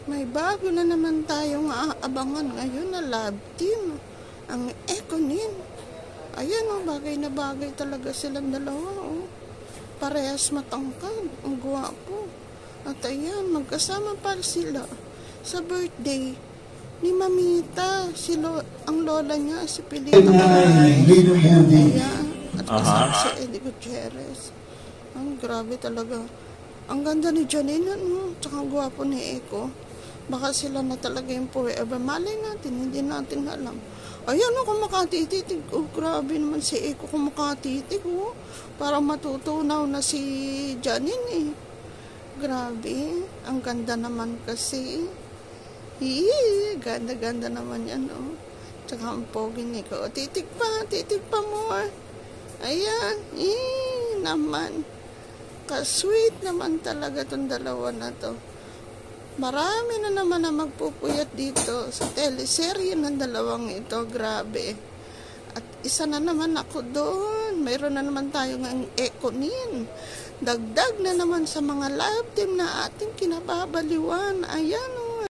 May bago na naman tayong aabangan ngayon na love team. Ang Ekonin. Ayan bagay na bagay talaga silang dalawa Parehas matangkad. Ang gwapo. At ayan, magkasama pa sila sa birthday ni Mamita. Ang lola niya, si Pilito Maray. Ayan. At kasama si Eddie Gutierrez. Ang grabe talaga. Ang ganda ni Janine, tsaka ang gwapo ni Eko. Baka sila na talaga yung forever. Malay natin, hindi natin alam. Ayan kumakatitig. Grabe naman si Eko kumakatitig. Parang matutunaw na si Janine Grabe. Ang ganda naman kasi. Ganda-ganda naman yan Tsaka ang pogi ni Eko. Titig pa more. Ayan. Naman. Ka-sweet naman talaga tong dalawa na to. Marami na naman na magpupuyat dito sa teleserye ng dalawang ito. Grabe. At isa na naman ako doon. Mayroon na naman tayo ng Ekonin. Dagdag na naman sa mga love team na ating kinababaliwan. Ayan